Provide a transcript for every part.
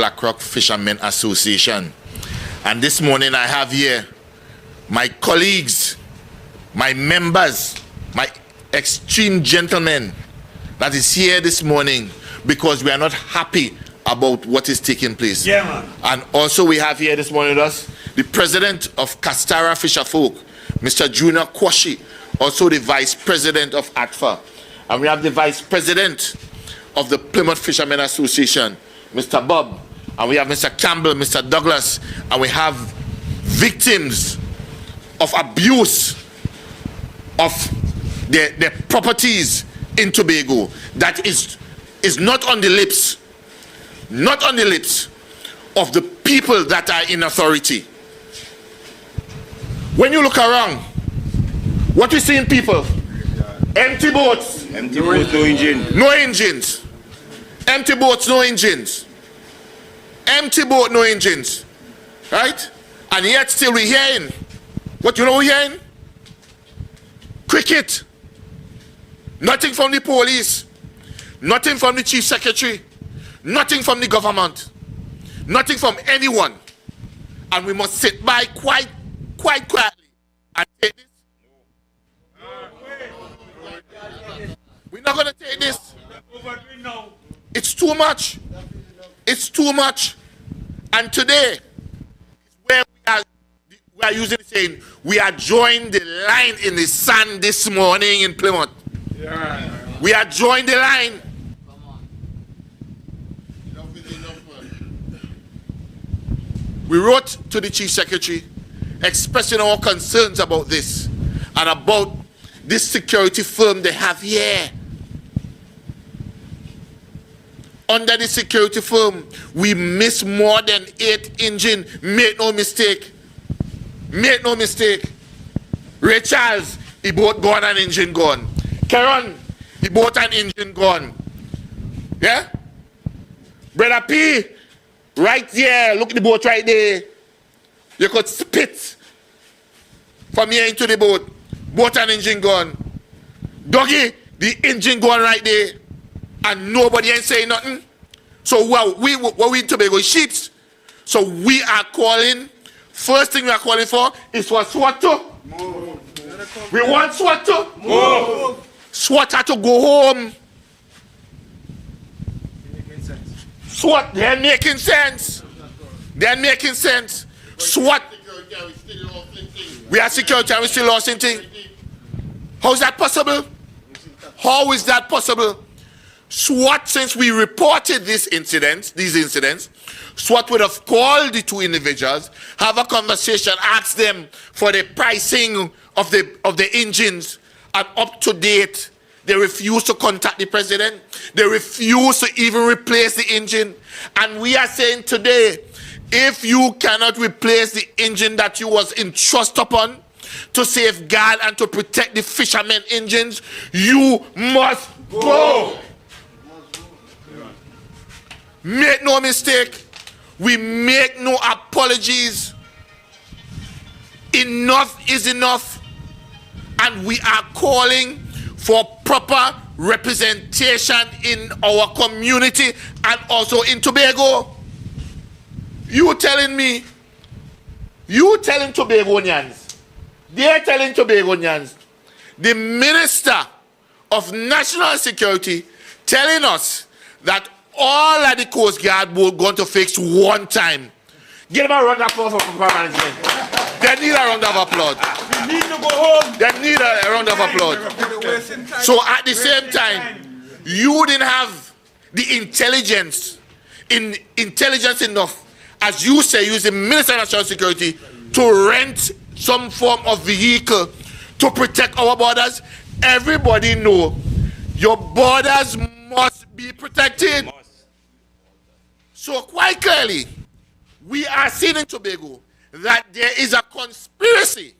BlackRock Fishermen Association. And this morning I have here my colleagues, my members, my extreme gentlemen that is here this morning because we are not happy about what is taking place. Yeah, man. And also we have here this morning with us the president of Contractor Fishfolk, Mr. Junior Kwashi, also the vice president of ATFA. And we have the vice president of the Plymouth Fishermen Association, Mr. Bob. And we have Mr. Campbell, Mr. Douglas. And we have victims of abuse of their properties in Tobago. That is not on the lips, not on the lips of the people that are in authority. When you look around, what we see in people? Empty boats. Empty boats, no engine. No engines. Empty boats, no engines. Empty boat, no engines. Right? And yet still we're hearing. What you know we're hearing? Cricket. Nothing from the police. Nothing from the chief secretary. Nothing from the government. Nothing from anyone. And we must sit by quite quietly and take this. We're not going to take this. It's too much. It's too much. And today is where we are using the saying, we are drawing the line in the sand this morning in Plymouth. Yeah. We are drawing the line. Come on. We wrote to the chief secretary expressing our concerns about this and about this security firm they have here. Under the security firm, we miss more than 8 engines. Make no mistake. Make no mistake. Ray Charles, he bought gone and engine gone. Karen, he bought an engine gone. Yeah? Brother P, right there, look at the boat right there. You could spit from here into the boat. Boat and engine gone. Doggy, the engine gone right there. And nobody ain't saying nothing. So what we in Tobago sheets. So we are calling, first thing we are calling for is for SWAT to move. We want SWAT to move. SWAT had to go home. SWAT, they're making sense. They're making sense. SWAT. We are security and we still lost anything. How is that possible? How is that possible? SWAT, since we reported these incidents, SWAT would have called the 2 individuals, have a conversation, ask them for the pricing of the engines, and up to date. They refuse to contact the president. They refuse to even replace the engine. And we are saying today, if you cannot replace the engine that you was entrusted upon to safeguard and to protect the fishermen engines, you must go. Make no mistake, we make no apologies. Enough is enough. And we are calling for proper representation in our community and also in Tobago. You telling Tobagonians, they're telling Tobagonians, the Minister of National Security telling us that all of the Coast Guard were going to fix one time. Give them a round of applause for proper management. They need a round of applause. We need to go home. They need a round of applause. So at the same time, you didn't have the intelligence enough, as you say, using Minister of National Security to rent some form of vehicle to protect our borders. Everybody know your borders must be protected. So quite clearly, we are seeing in Tobago that there is a conspiracy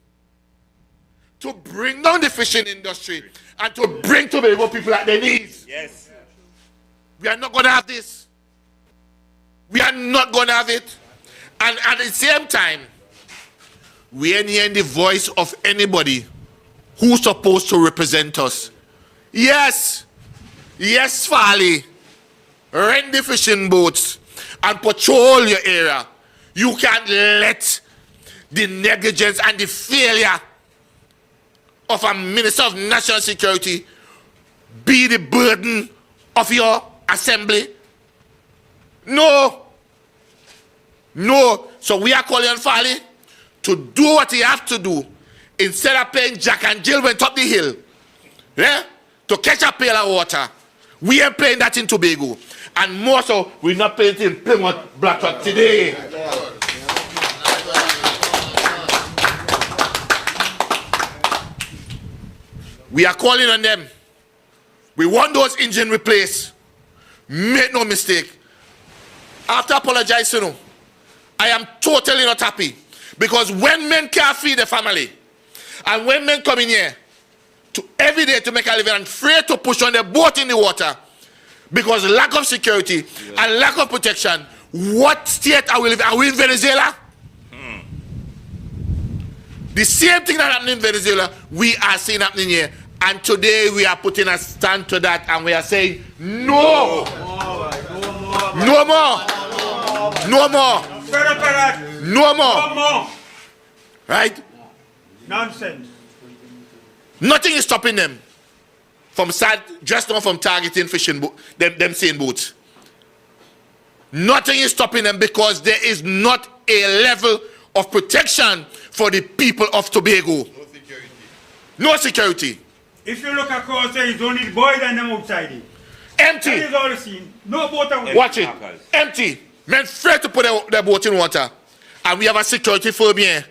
to bring down the fishing industry and to bring Tobago people at their knees. Yes. We are not going to have this. We are not going to have it. And at the same time, we ain't hearing the voice of anybody who's supposed to represent us. Yes, Farley, rent the fishing boats and patrol your area. You can't let the negligence and the failure of a Minister of National Security be the burden of your assembly. No. No. So we are calling on Farley to do what he has to do. Instead of playing Jack and Jill went up the hill, yeah, to catch a pail of water, we ain't playing that in Tobago. And more so, we're not playing it in Plymouth Blackrock today. We are calling on them. We want those engines replaced. Make no mistake. After apologizing, I am totally not happy. Because when men can't feed the family, and when men come in here every day to make a living and afraid to push on their boat in the water because lack of security and lack of protection, what state are we living? Are we in Venezuela? The same thing that happened in Venezuela, we are seeing happening here. And today we are putting a stand to that and we are saying, no! No more! No more! No more! Right? Nonsense. Nothing is stopping them from just not from targeting fishing them seeing boats. Nothing is stopping them because there is not a level of protection for the people of Tobago. No security. No security. If you look across there, it's only the boys and them outside. Empty. That is all the scene. No boat away. Watch it. Empty. Men afraid to put their boat in water. And we have a security firm here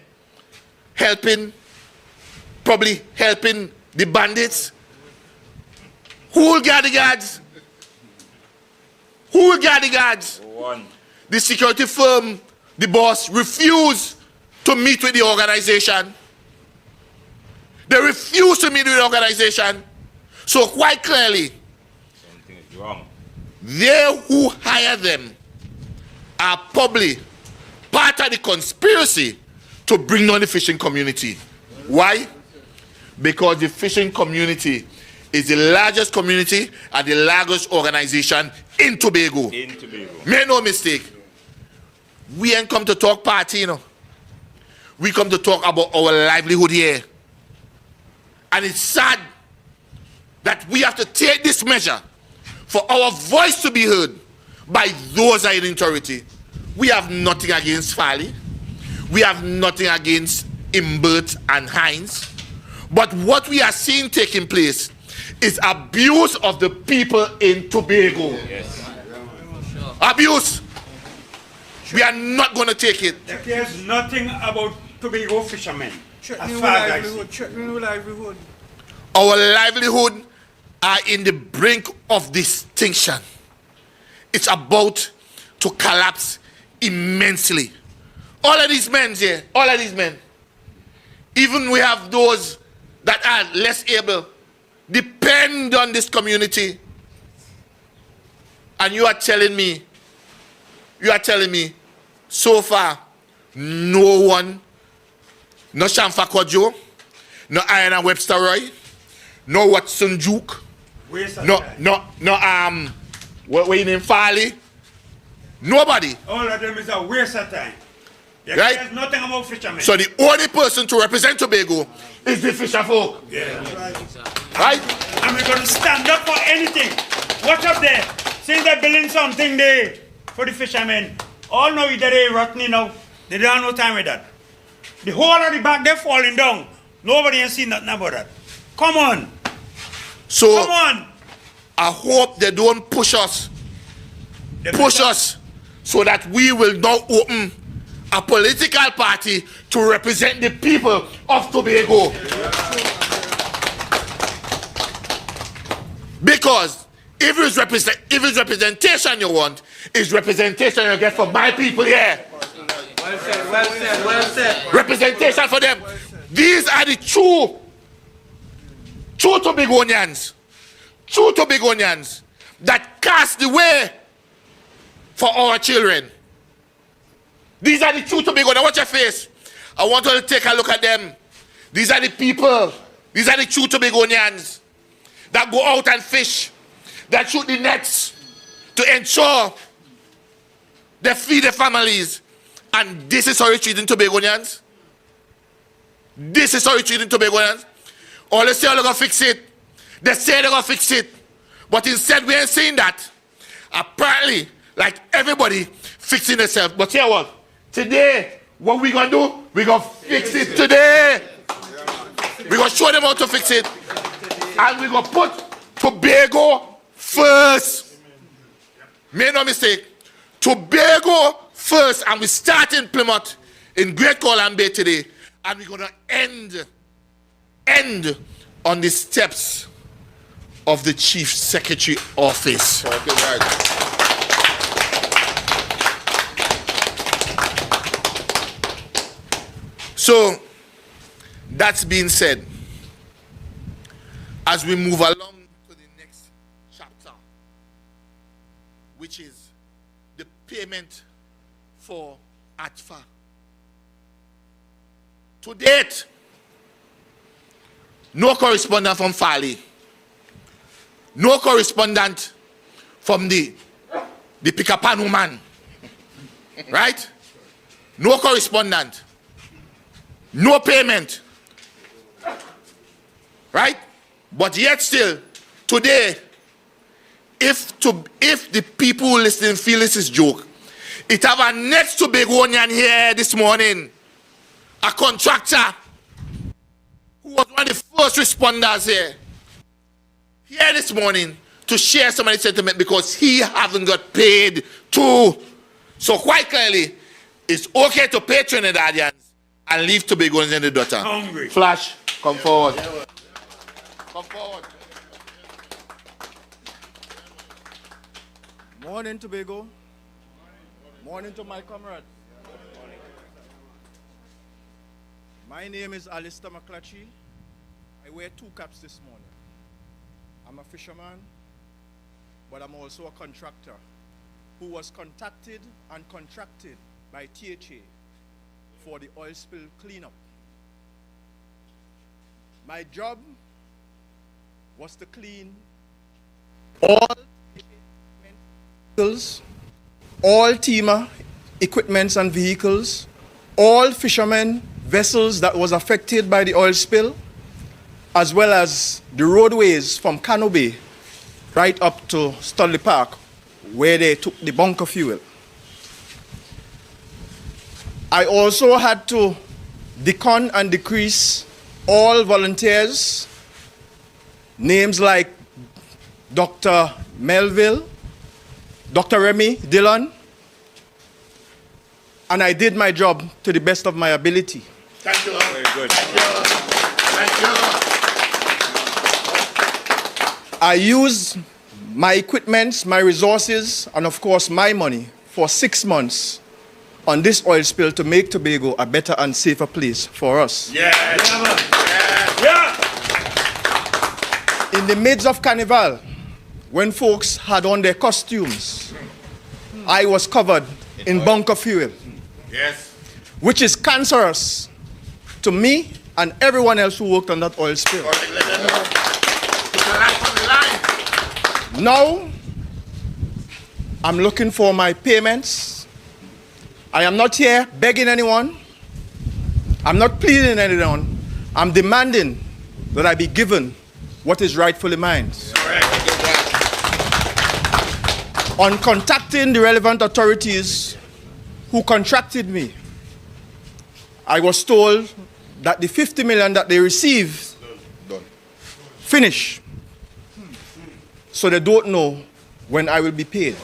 probably helping the bandits. Who will guard the guards? Who will guard the guards? One. The security firm, the boss, refused to meet with the organization. They refuse to meet with the organization. So quite clearly, Something is wrong. they who hire them are probably part of the conspiracy to bring down the fishing community. Why? Because the fishing community is the largest community and the largest organization in Tobago. Make no mistake. We ain't come to talk party, you know. We come to talk about our livelihood here. And it's sad that we have to take this measure for our voice to be heard by those that are in authority. We have nothing against Farley. We have nothing against Imbert and Hines. But what we are seeing taking place is abuse of the people in Tobago. Yes. Abuse. We are not going to take it. There cares nothing about Tobago fishermen. Threatening our livelihood. Our livelihood are in the brink of extinction. It's about to collapse immensely. All of these men here, all of these men, even we have those that are less able, depend on this community. And you are telling me, so far, no one, no Shamfa Kodjo, no Iron Webster Roy, no Watson Duke, what you name Farley, nobody. All of them is a waste of time. There Right? cares nothing about fishermen. So the only person to represent Tobago is the Fishfolk. Yeah. Right? And we're going to stand up for anything. Watch up there. Since they're building something there for the fishermen, all know that they're rotten, you know. They don't have no time with that. The whole of the back, they're falling down. Nobody has seen nothing about that. Come on. So Come on. I hope they don't push us. Push us so that we will now open a political party to represent the people of Tobago. Because if it's representation you want, it's representation you get from my people here. Well said, well said, well said. Representation for them. These are the true Tobagonians. True Tobagonians that cast the way for our children. These are the true Tobagonians. Watch your face. I want you to take a look at them. These are the people. These are the true Tobagonians that go out and fish, that shoot the nets to ensure They feed their families. And this is how you're treating Tobagonians? This is how you're treating Tobagonians? All they say they're going to fix it. They say they're going to fix it. But instead we ain't saying that. Apparently, like everybody fixing themselves. But here what? Today, what we going to do? We going to fix it today. We going to show them how to fix it. And we going to put Tobago first. Make no mistake. Tobago first. And we start in Plymouth, in Great Column Bay today. And we're going to end on the steps of the Chief Secretary office. So, that's being said, as we move along to the next chapter, which is the payment for ATFA. To date, no correspondent from Farley, no correspondent from the Pikapan man, right? No correspondent, no payment, right? But yet still, today, if the people who listen feel this is joke, it have a next Tobagonian here this morning, a contractor who was one of the first responders here this morning to share some of the sentiment because he haven't got paid too. So quite clearly, it's okay to pay Trinidadians and leave Tobagonians in the gutter. Hungry. Flash, come forward. Come forward. Morning, Tobago. Morning to my comrades. My name is Alistair McClatchy. I wear two caps this morning. I'm a fisherman, but I'm also a contractor who was contacted and contracted by THA for the oil spill cleanup. My job was to clean all vehicles, all TEMA equipments and vehicles, all fishermen vessels that was affected by the oil spill, as well as the roadways from Cano Bay right up to Studley Park, where they took the bunker fuel. I also had to decon and decrease all volunteers, names like Dr. Melville, Dr. Remy Dillon, and I did my job to the best of my ability. Thank you. Very good. Thank you. I used my equipment, my resources, and of course my money for 6 months on this oil spill to make Tobago a better and safer place for us. Yes. In the midst of Carnival, when folks had on their costumes, I was covered in bunker fuel, Yes. which is cancerous to me and everyone else who worked on that oil spill. Let them know. Put the life on the line. Now, I'm looking for my payments. I am not here begging anyone. I'm not pleading anyone. I'm demanding that I be given what is rightfully mine. On contacting the relevant authorities who contracted me, I was told that the 50 million that they received finish. So they don't know when I will be paid.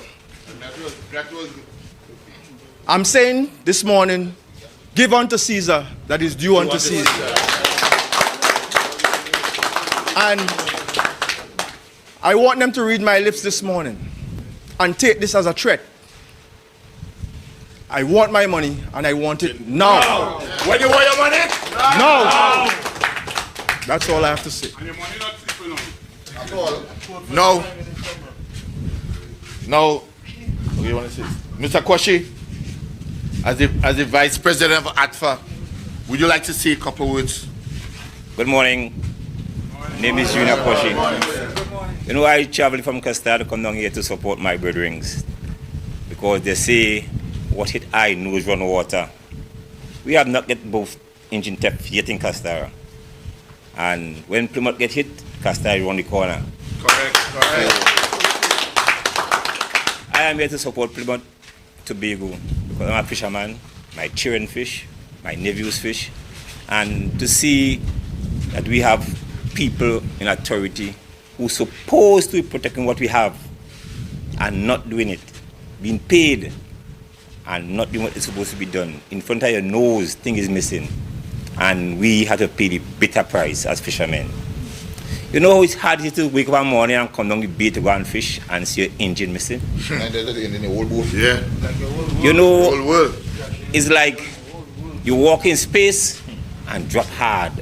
I'm saying this morning, give unto Caesar that is due unto Caesar. And I want them to read my lips this morning and take this as a threat. I want my money and I want it now. When you want your money? No. That's all I have to say. No. No. What do you want to say? Mr. Kwashi, as the Vice President of ATFA, would you like to say a couple words? Good morning. Name is Junior Koshi. You know, I travel from Costa to come down here to support my brethren because they say what hit I nose run water. We have not get both engine theft yet in Castara. And when Plymouth get hit, Castara is around the corner. Correct. I am here to support Plymouth Tobago because I'm a fisherman. My children fish, my nephews fish, and to see that we have people in authority who are supposed to be protecting what we have and not doing it, being paid and not doing what is supposed to be done. In front of your nose, thing is missing. And we have to pay the bitter price as fishermen. You know how it's hard it is to wake up one morning and come down the bay to go and fish and see your engine missing? Yeah. You know, Whole world. it's like you walk in space and drop hard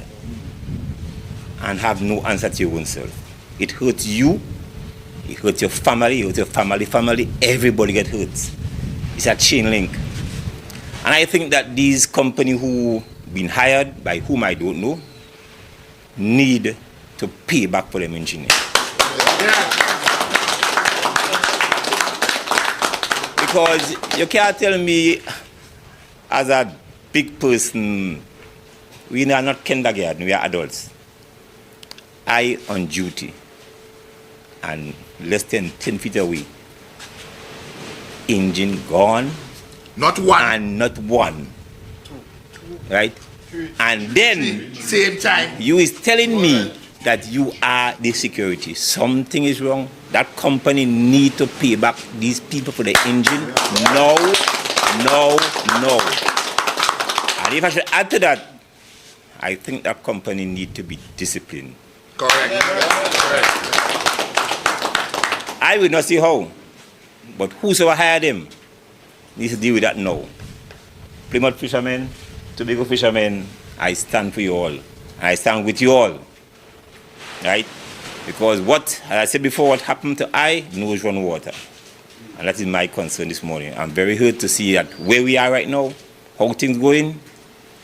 and have no answer to your own self. It hurts you, it hurts your family, it hurts your family, everybody gets hurt. It's a chain link. And I think that these companies who been hired by whom I don't know need to pay back for them engineers. Because you can't tell me as a big person, we are not kindergarten, we are adults. I on duty and less than 10 feet away, engine gone. Not one. And not one. Right? And then Same time. you is telling me that you are the security. Something is wrong. That company need to pay back these people for the engine. No. And if I should add to that, I think that company need to be disciplined. Correct. I will not see how, but whosoever hired him needs to deal with that now. Plymouth fishermen, Tobago fishermen, I stand for you all. And I stand with you all. Right? Because what, as I said before, what happened to I, nose run water. And that is my concern this morning. I'm very hurt to see that where we are right now, how things going,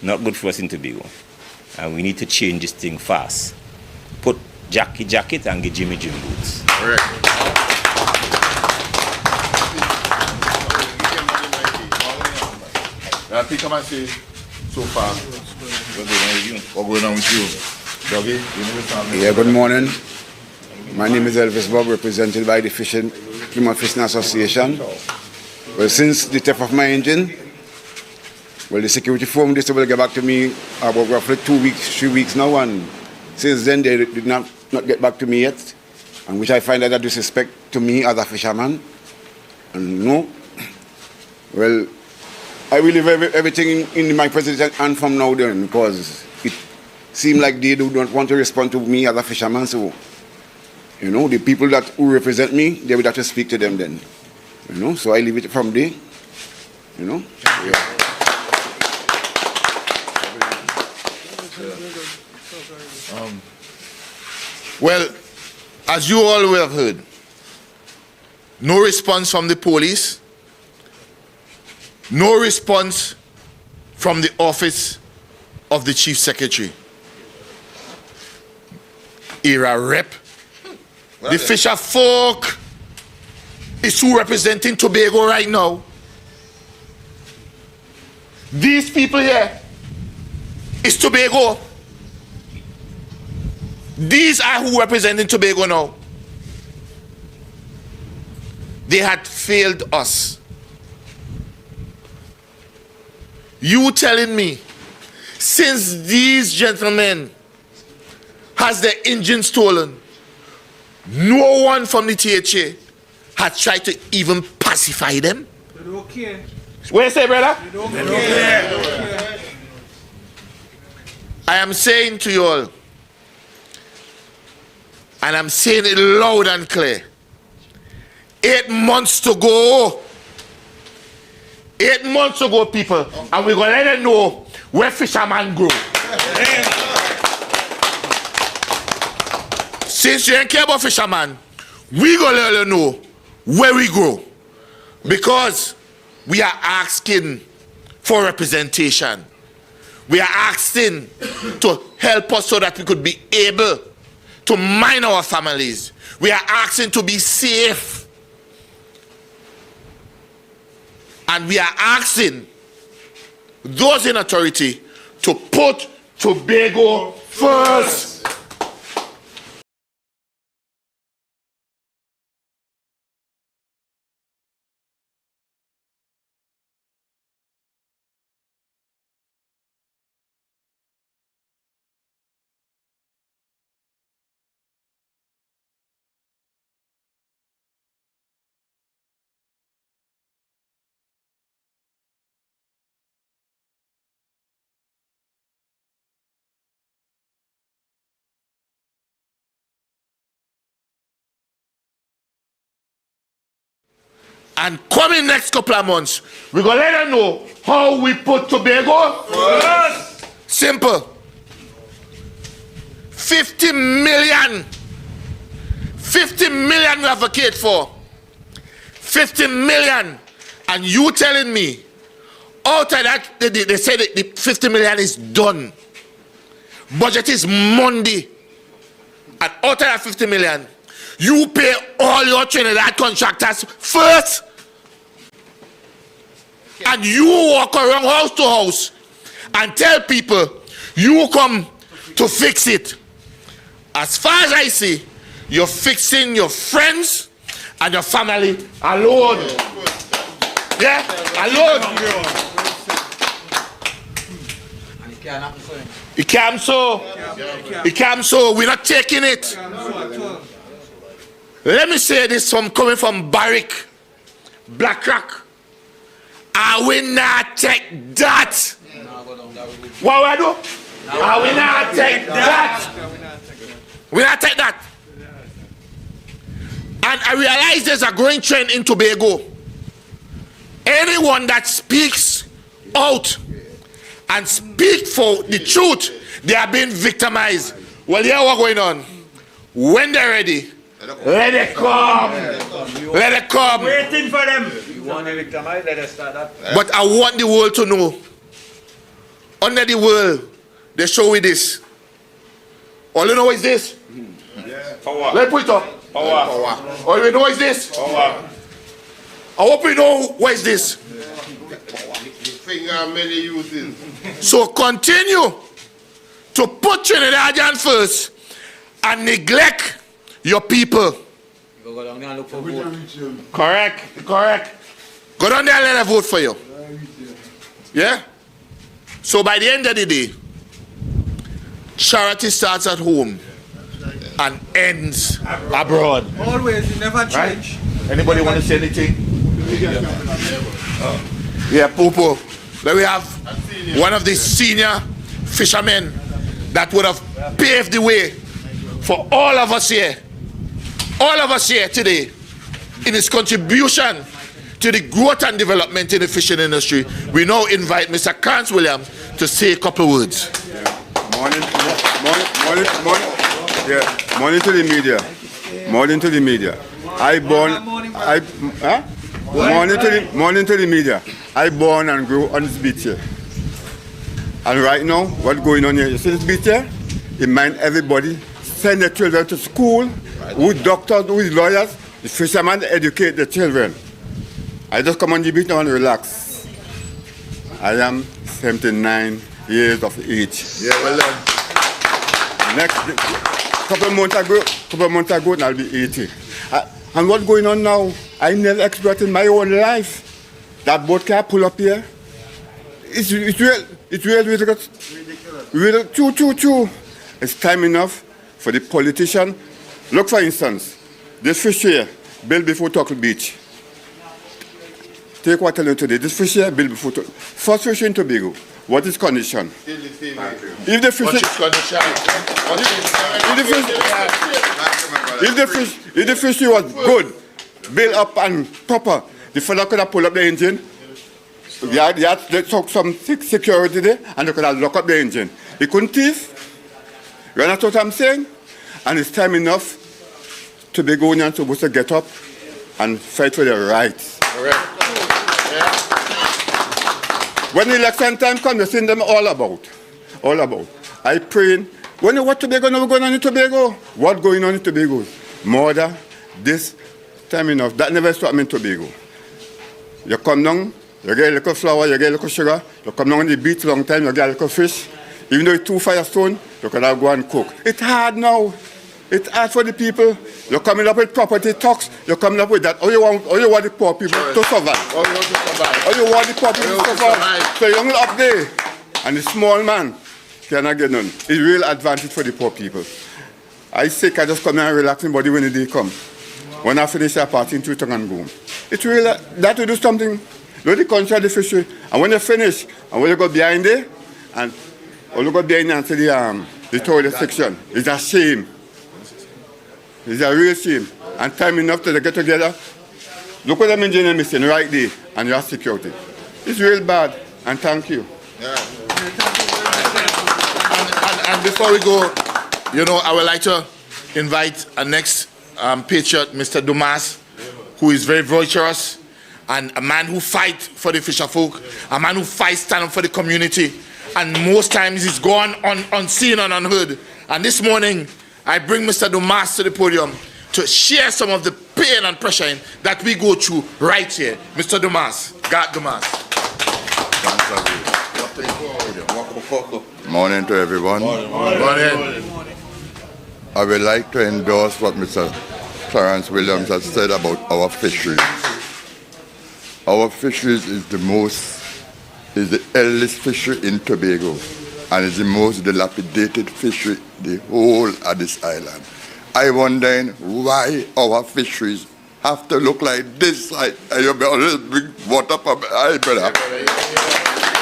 not good for us in Tobago. And we need to change this thing fast. Put jacket and get Jimmy boots. Correct. Pick up and say, so far, what's going on with you? Doggy, you know something? Yeah, good morning. My name is Elvis Bob, represented by the Plymouth Fishing Association. Well, since the theft of my engine, well, the security firm this will get back to me about roughly 2 weeks, 3 weeks now, and since then they did not get back to me yet, and which I find that a disrespect to me as a fisherman. And no, well, I will leave everything in my president hand from now then, because it seems like they do not want to respond to me as a fisherman. So, you know, the people who represent me, they will have to speak to them then. You know, so I leave it from there. You know. Yeah. Well, as you all will have heard, no response from the police, no response from the office of the chief secretary. Era rep. The fisher folk is who representing Tobago right now. These people here is Tobago. These are who representing Tobago now. They had failed us. You telling me, since these gentlemen has their engine stolen, no one from the THA had tried to even pacify them? They don't care. What you say, brother? They don't care. I am saying to you all, and I'm saying it loud and clear, 8 months to go. 8 months to go, people, and we're going to let them know where fishermen grow. Since you don't care about fishermen, we're going to let them know where we grow. Because we are asking for representation. We are asking to help us so that we could be able to mind our families. We are asking to be safe. And we are asking those in authority to put Tobago first. And coming next couple of months, we're going to let them know how we put Tobago first. Simple. 50 million. 50 million we advocate for. 50 million. And you telling me, out of that, they say that the 50 million is done. Budget is Monday. And out of that 50 million, you pay all your Trinidad contractors first. And you walk around house to house and tell people you come to fix it. As far as I see, you're fixing your friends and your family alone. Yeah, alone. It can't so. It can't so. We're not taking it. Let me say this from coming from Barrick, Black Rock. I will not take that. What we do? I will not take that. We not take that. And I realize there's a growing trend in Tobago. Anyone that speaks out and speak for the truth, they are being victimized. Well, here what's going on. When they're ready, let it come. Let it come. Waiting for them. You want to victimize? Let us start that. But I want the world to know. Under the world, they show me this. All you know is this. Power. Let's put it up. Power. All you know is this. Power. I hope you know what is this. Finger many uses. So continue to put Trinidadian first and neglect your people. Go down there and look for vote. Correct. Go down there and let them vote for you. Yeah? So by the end of the day, charity starts at home and ends abroad. Always, you never change. Right? Anybody want to say anything? Yeah, Popo. Then we have one of the senior fishermen that would have paved the way for all of us here today in his contribution to the growth and development in the fishing industry. We now invite Mr. Carnes Williams to say a couple words. Morning to the media. Morning to the media. Morning to the media. I born and grew on this beach here. And right now, what's going on here? You see this beach here? It mind everybody send their children to school, with doctors, with lawyers. The fishermen educate the children. I just come on the beach now and relax. I am 79 years of age. Yeah, well done. Next couple months ago, and I'll be 80. And what's going on now? I never expected in my own life that boat can pull up here. It's real ridiculous. True. It's time enough for the politician. Look, for instance, this fish here, built before Tuckle Beach. Take what I tell you today. This fish here, built before Tuckle. First fish in Tobago. What is condition? If the fish, if the fish was good, built up and proper, the fella could have pulled up the engine. They had some security there, and they could have locked up the engine. He couldn't thief. You understand what I'm saying? And it's time enough Tobagonians supposed to get up and fight for their rights. Correct. When election time comes, you see them all about. I pray. What Tobago now going on in Tobago? What going on in Tobago? Murder, this, time enough. That never stopped me in Tobago. You come down, You get a little flour, you get a little sugar, you come down on the beach long time, you get a little fish. Even though it's 2 firestone, you can go and cook. It's hard now. It's hard for the people. You're coming up with property tax, you're coming up with that. All you want the poor people to survive. All you want to survive. All you want the poor people to survive. So you're up there, and the small man cannot get none. It's real advantage for the poor people. I sick, I just come here and relax my body when the day come. When I finish a party, into tongue and go. It's real, that will do something. Look the country, the fishery. And when you finish, and when you go behind there, and when you go behind there and see the toilet section, it's a shame. It's a real shame. And time enough to get together. Look what them engineer missing right there, and you have security. It's real bad, and thank you. Yeah. And before we go, you know, I would like to invite our next patriot, Mr. Dumas, who is very virtuous, and a man who fights for the fisher folk, a man who fights stand up for the community, and most times he's gone unseen and unheard. And this morning, I bring Mr. Dumas to the podium to share some of the pain and pressure that we go through right here. Mr. Dumas, God Dumas. Morning to everyone. Morning. I would like to endorse what Mr. Clarence Williams has said about our fisheries. Our fisheries is the eldest fishery in Tobago, and is the most dilapidated fishery the whole of this island. I wonder why our fisheries have to look like this. You better bring water from my brother.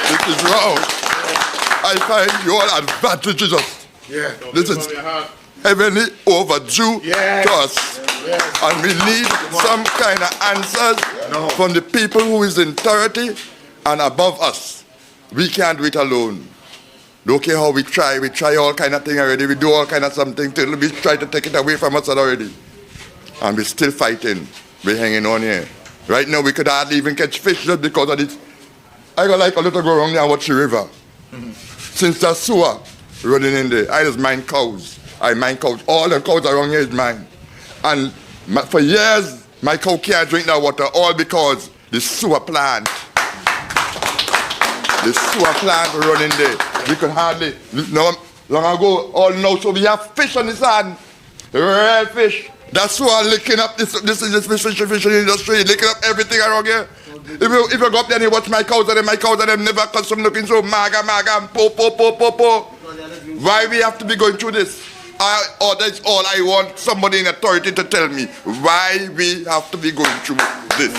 This is wrong. I find your advantage is us. Yeah. This is heavily overdue to us. Yes. And we need some kind of answers from the people who is in authority and above us. We can't do it alone. Don't care how we try all kind of thing already, we do all kind of something till we try to take it away from us already. And we're still fighting, we're hanging on here. Right now we could hardly even catch fish just because of this. I got like a little go around there and watch the river. Since the sewer running in there, I just mind cows. I mind cows, all the cows around here is mine. And for years, my cow can't drink that water, all because the sewer plant. The sewer plant running there. We could hardly, long ago, all now, so we have fish on the sand. Real fish. That sewer licking up this fishing industry, licking up everything around here. If you go up there and you watch my cows and them never custom looking so maga, and po. Why we have to be going through this? That's all I want somebody in authority to tell me why we have to be going through this.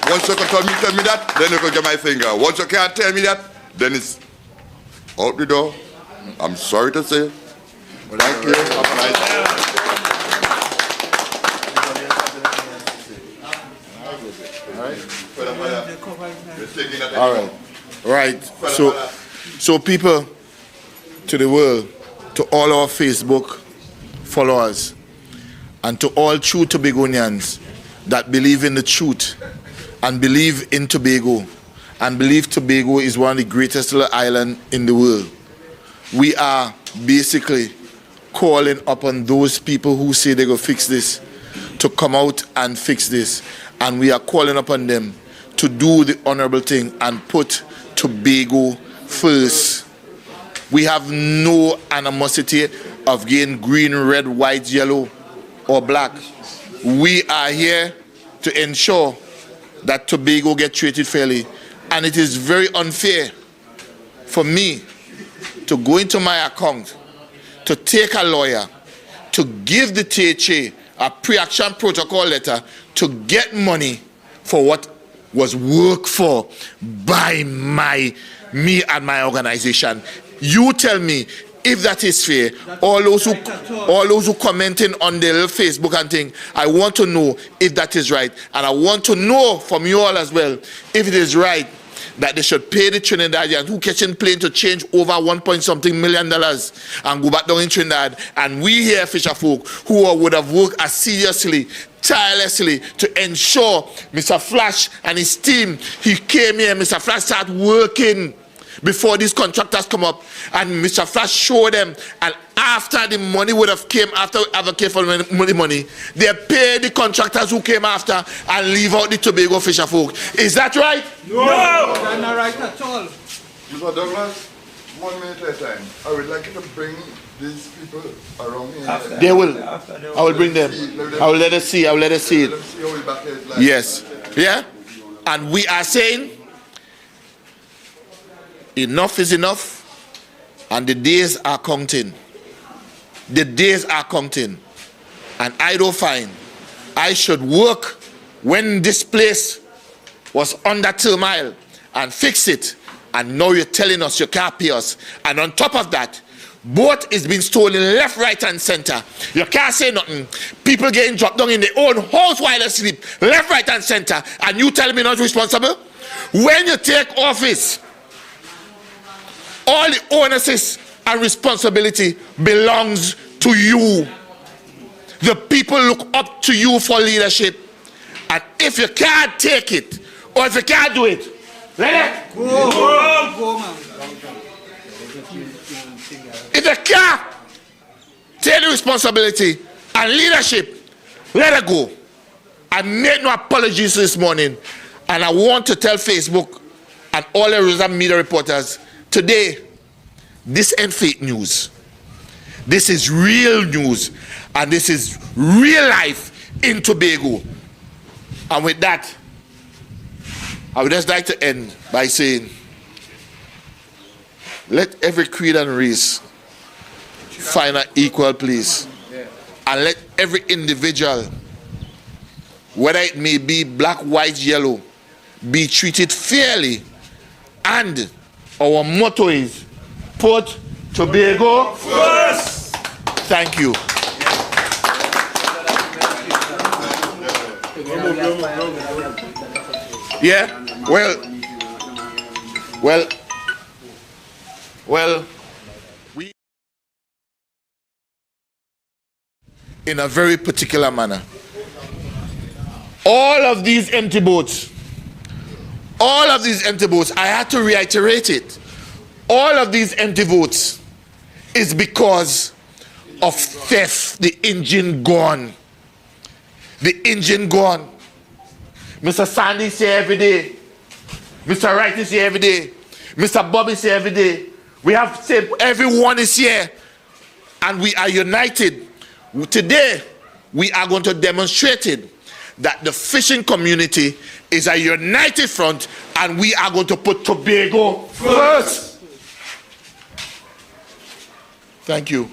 Once you can tell me that, then you can get my finger. Once you can't tell me that, then it's out the door. I'm sorry to say. But thank you. All right. Right. So people to the world, to all our Facebook followers, and to all true Tobagonians that believe in the truth and believe in Tobago and believe Tobago is one of the greatest little islands in the world. We are basically calling upon those people who say they're going to fix this to come out and fix this. And we are calling upon them to do the honorable thing and put Tobago first. We have no animosity of getting green, red, white, yellow, or black. We are here to ensure that Tobago get treated fairly. And it is very unfair for me to go into my account, to take a lawyer, to give the THA a pre-action protocol letter to get money for what was worked for by me and my organization. You tell me if that is fair. All those who commenting on the little Facebook and thing, I want to know if that is right. And I want to know from you all as well if it is right that they should pay the Trinidadians who catching plane to change over $1.something million and go back down in Trinidad. And we here, fisher folk, who would have worked as seriously, tirelessly to ensure Mr. Flash and his team, he came here, Mr. Flash started working. before these contractors come up, and Mr. Flash showed them, and after the money would have came, after advocate for the money, they pay the contractors who came after and leave out the Tobago fisher folk. Is that right? No! That's not right at all. Mr. Douglas, 1 minute at a time. I would like you to bring these people around here. They will. I will bring them. I will let us see. I will let us see it. Let them see how we back it like. Yes. Yeah? And we are saying, enough is enough, and the days are counting. The days are counting. And I don't find I should work when this place was under turmoil and fix it. And now you're telling us you can't pay us. And on top of that, boat is being stolen left, right, and center. You can't say nothing. People getting dropped down in their own house while they sleep, left, right, and center. And you tell me not responsible? When you take office, all the onus and responsibility belongs to you. The people look up to you for leadership. And if you can't take it, or if you can't do it, let it go. Go, man. If you can't take the responsibility and leadership, let it go. I made no apologies this morning, and I want to tell Facebook and all the Rosa media reporters today, this ain't fake news. This is real news, and this is real life in Tobago. And with that, I would just like to end by saying, let every creed and race find an equal place, and let every individual, whether it may be black, white, yellow, be treated fairly. And our motto is, put Tobago first. Thank you. Yeah, well, we in a very particular manner. All of these empty boats, I had to reiterate it. All of these empty boats is because of theft. The engine gone. The engine gone. Mr. Sandy is here every day. Mr. Wright is here every day. Mr. Bob is here every day. We have to say everyone is here, and we are united. Today, we are going to demonstrate it, that the fishing community is a united front, and we are going to put Tobago first. Thank you.